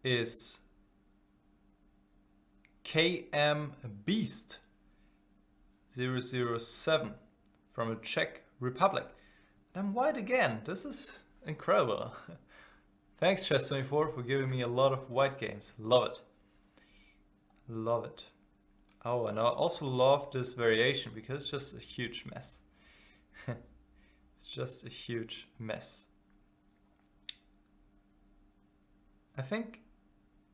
is KM Beast 007 from the Czech Republic. And I'm white again. This is incredible. Thanks Chess24 for giving me a lot of white games. Love it. Love it. Oh, and I also love this variation because it's just a huge mess. It's just a huge mess. I think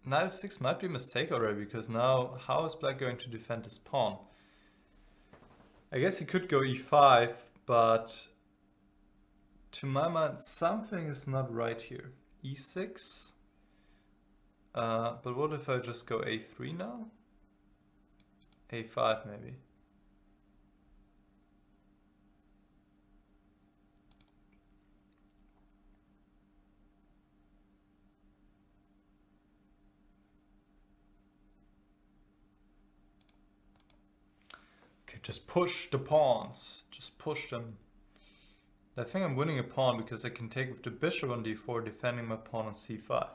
knight f6 might be a mistake already, because now how is black going to defend his pawn? I guess he could go e5, but to my mind something is not right here. e6. But what if I just go a3 now? a5 maybe. Okay, just push the pawns. Just push them. I think I'm winning a pawn because I can take with the bishop on d4, defending my pawn on c5.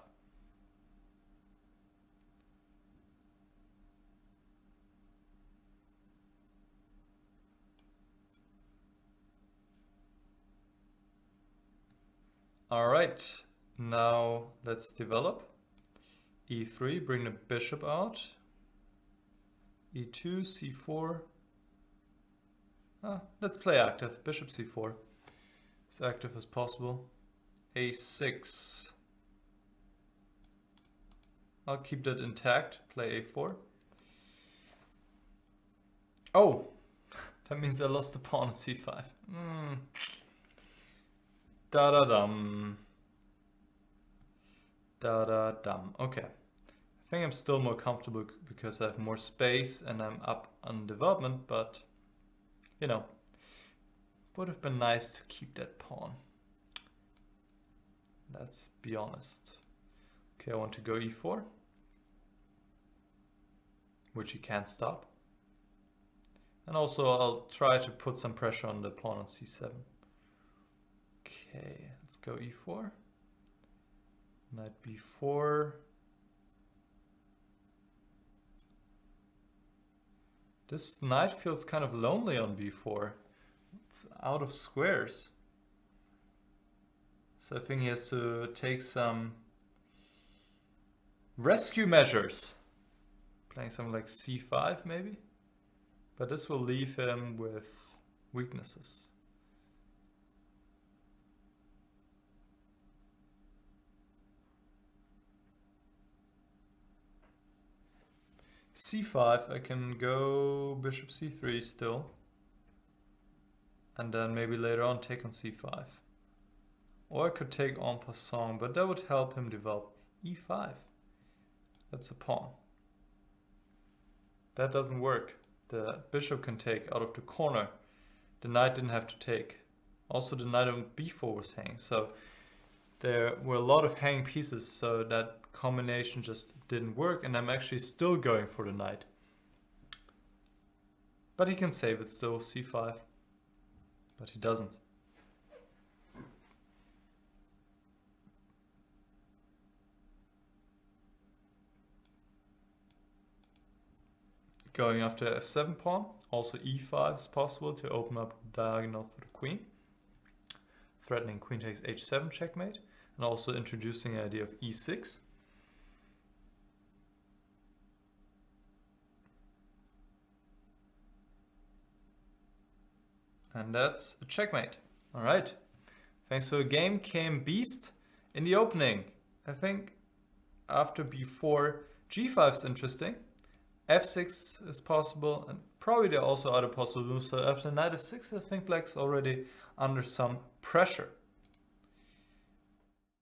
Alright, now let's develop. e3, bring the bishop out. e2, c4. Let's play active. Bishop c4. As active as possible. a6. I'll keep that intact. Play a4. Oh! That means I lost the pawn on c5. Da-da-dum. Da-da-dum. Okay. I think I'm still more comfortable because I have more space and I'm up on development, but you know, would have been nice to keep that pawn. Let's be honest. Okay, I want to go e4, which he can't stop. And also I'll try to put some pressure on the pawn on c7. Okay, let's go e4. Knight b4. This knight feels kind of lonely on b4. It's out of squares. So I think he has to take some rescue measures. Playing something like c5 maybe. But this will leave him with weaknesses. c5, I can go bishop c3 still. And then maybe later on take on c5. Or I could take en passant, but that would help him develop e5. That's a pawn. That doesn't work. The bishop can take out of the corner. The knight didn't have to take. Also the knight on b4 was hanging. So there were a lot of hanging pieces, so that combination just didn't work, and I'm actually still going for the knight. But he can save it still, c5. But he doesn't. Going after f7 pawn, also e5 is possible to open up the diagonal for the queen. Threatening queen takes h7 checkmate, and also introducing the idea of e6. And that's a checkmate. All right. Thanks for the game, KM Beast. In the opening, I think after b4, g5 is interesting. f6 is possible, and probably there are also other possible moves. So after knight f6, I think black's already under some pressure.